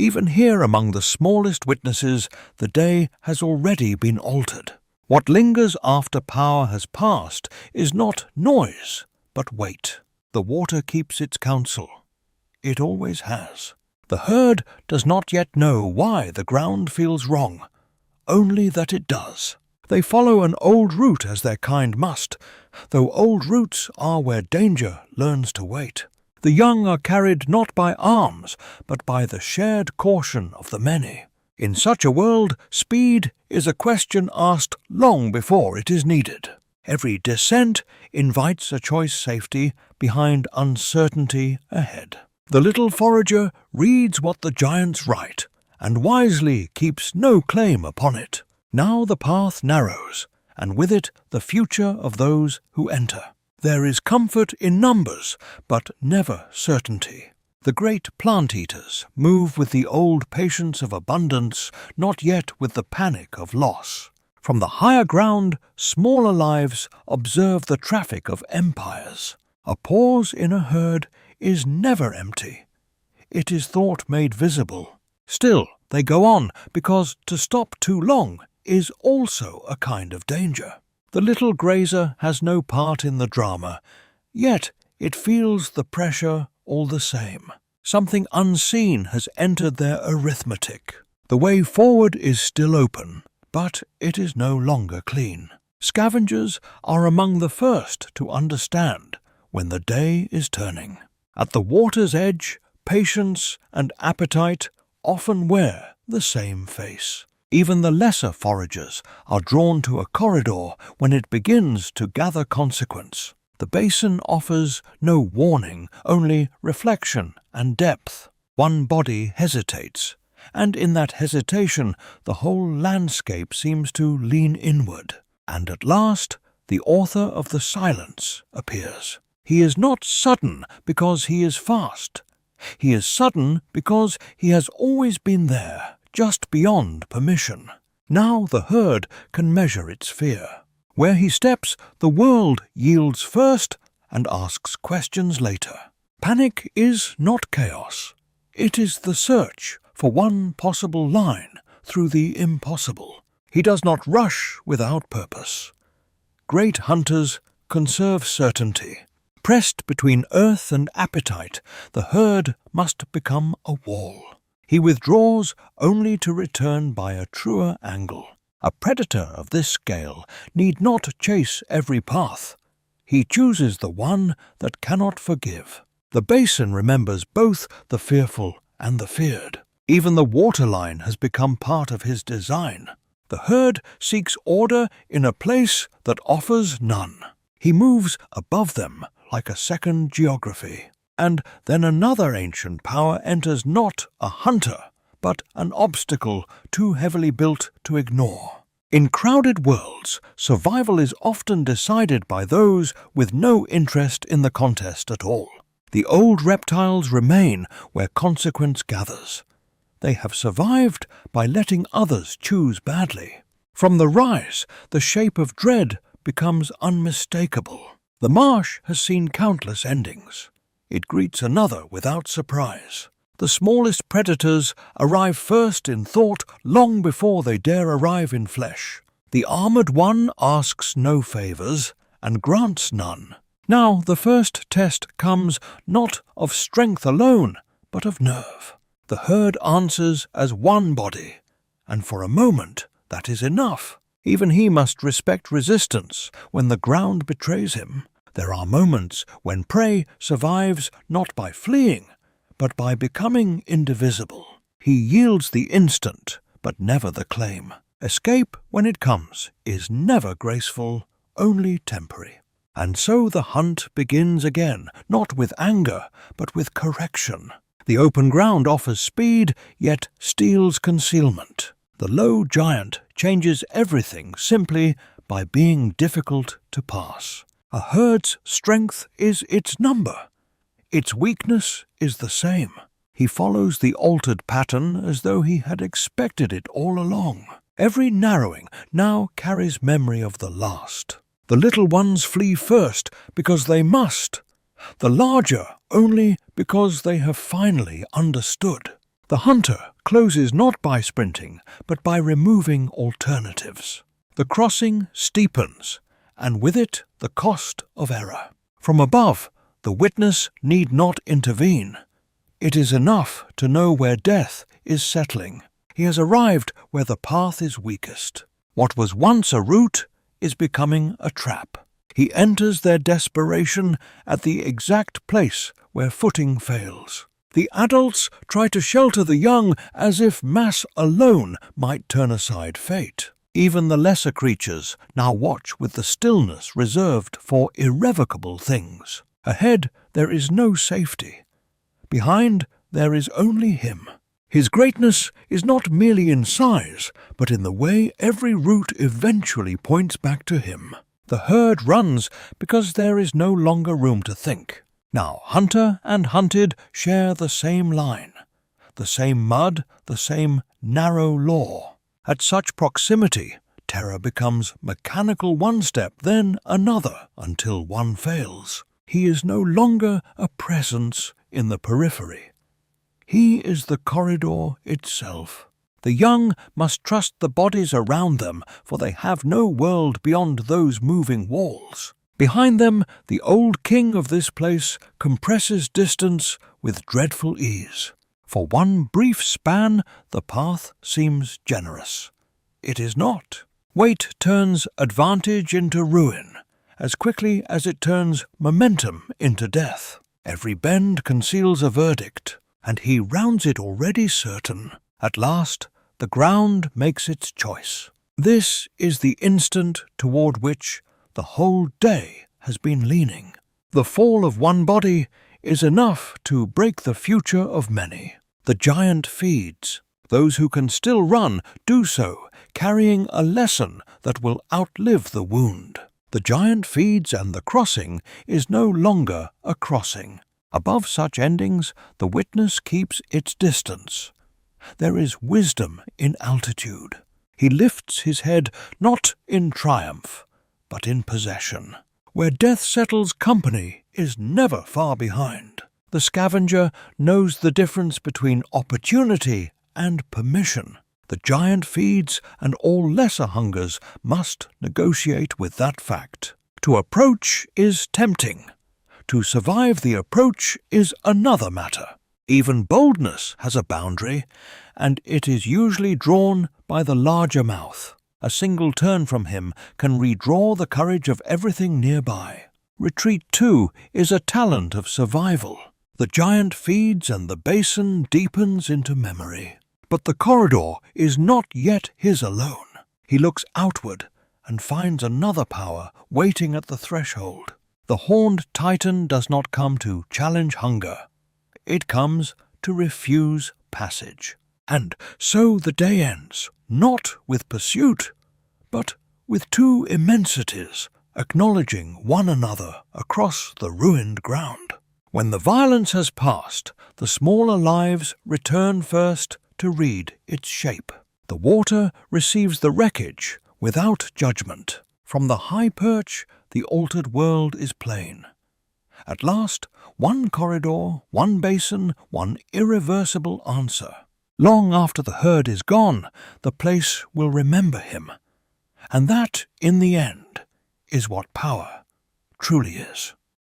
Even here among the smallest witnesses, the day has already been altered. What lingers after power has passed is not noise, but weight. The water keeps its counsel. It always has. The herd does not yet know why the ground feels wrong, only that it does. They follow an old route as their kind must, though old routes are where danger learns to wait. The young are carried not by arms, but by the shared caution of the many. In such a world, speed is a question asked long before it is needed. Every descent invites a choice safety behind uncertainty ahead. The little forager reads what the giants write, and wisely keeps no claim upon it. Now the path narrows, and with it the future of those who enter. There is comfort in numbers, but never certainty. The great plant-eaters move with the old patience of abundance, not yet with the panic of loss. From the higher ground, smaller lives observe the traffic of empires. A pause in a herd is never empty. It is thought made visible. Still, they go on, because to stop too long is also a kind of danger. The little grazer has no part in the drama, yet it feels the pressure all the same. Something unseen has entered their arithmetic. The way forward is still open, but it is no longer clean. Scavengers are among the first to understand when the day is turning. At the water's edge, patience and appetite often wear the same face. Even the lesser foragers are drawn to a corridor when it begins to gather consequence. The basin offers no warning, only reflection and depth. One body hesitates, and in that hesitation the whole landscape seems to lean inward. And at last the author of the silence appears. He is not sudden because he is fast. He is sudden because he has always been there, just beyond permission. Now the herd can measure its fear. Where he steps, the world yields first and asks questions later. Panic is not chaos. It is the search for one possible line through the impossible. He does not rush without purpose. Great hunters conserve certainty. Pressed between earth and appetite, the herd must become a wall. He withdraws only to return by a truer angle. A predator of this scale need not chase every path. He chooses the one that cannot forgive. The basin remembers both the fearful and the feared. Even the waterline has become part of his design. The herd seeks order in a place that offers none. He moves above them like a second geography. And then another ancient power enters, not a hunter, but an obstacle too heavily built to ignore. In crowded worlds, survival is often decided by those with no interest in the contest at all. The old reptiles remain where consequence gathers. They have survived by letting others choose badly. From the rise, the shape of dread becomes unmistakable. The marsh has seen countless endings. It greets another without surprise. The smallest predators arrive first in thought long before they dare arrive in flesh. The armored one asks no favors and grants none. Now the first test comes not of strength alone, but of nerve. The herd answers as one body, and for a moment that is enough. Even he must respect resistance when the ground betrays him. There are moments when prey survives not by fleeing, but by becoming indivisible. He yields the instant, but never the claim. Escape, when it comes, is never graceful, only temporary. And so the hunt begins again, not with anger, but with correction. The open ground offers speed, yet steals concealment. The low giant changes everything simply by being difficult to pass. A herd's strength is its number. Its weakness is the same. He follows the altered pattern as though he had expected it all along. Every narrowing now carries memory of the last. The little ones flee first because they must. The larger only because they have finally understood. The hunter closes not by sprinting, but by removing alternatives. The crossing steepens, and with it the cost of error. From above, the witness need not intervene. It is enough to know where death is settling. He has arrived where the path is weakest. What was once a route is becoming a trap. He enters their desperation at the exact place where footing fails. The adults try to shelter the young as if mass alone might turn aside fate. Even the lesser creatures now watch with the stillness reserved for irrevocable things. Ahead there is no safety. Behind there is only him. His greatness is not merely in size, but in the way every route eventually points back to him. The herd runs because there is no longer room to think. Now hunter and hunted share the same line, the same mud, the same narrow law. At such proximity, terror becomes mechanical one step, then another, until one fails. He is no longer a presence in the periphery. He is the corridor itself. The young must trust the bodies around them, for they have no world beyond those moving walls. Behind them, the old king of this place compresses distance with dreadful ease. For one brief span, the path seems generous. It is not. Weight turns advantage into ruin, as quickly as it turns momentum into death. Every bend conceals a verdict, and he rounds it already certain. At last, the ground makes its choice. This is the instant toward which the whole day has been leaning. The fall of one body is enough to break the future of many. The giant feeds. Those who can still run do so, carrying a lesson that will outlive the wound. The giant feeds, and the crossing is no longer a crossing. Above such endings, the witness keeps its distance. There is wisdom in altitude. He lifts his head not in triumph, but in possession. Where death settles, company is never far behind. The scavenger knows the difference between opportunity and permission. The giant feeds, and all lesser hungers must negotiate with that fact. To approach is tempting. To survive the approach is another matter. Even boldness has a boundary, and it is usually drawn by the larger mouth. A single turn from him can redraw the courage of everything nearby. Retreat, too, is a talent of survival. The giant feeds, and the basin deepens into memory. But the corridor is not yet his alone. He looks outward and finds another power waiting at the threshold. The horned titan does not come to challenge hunger. It comes to refuse passage. And so the day ends, not with pursuit, but with two immensities acknowledging one another across the ruined ground. When the violence has passed, the smaller lives return first to read its shape. The water receives the wreckage without judgment. From the high perch, the altered world is plain. At last, one corridor, one basin, one irreversible answer. Long after the herd is gone, the place will remember him. And that, in the end, is what power truly is.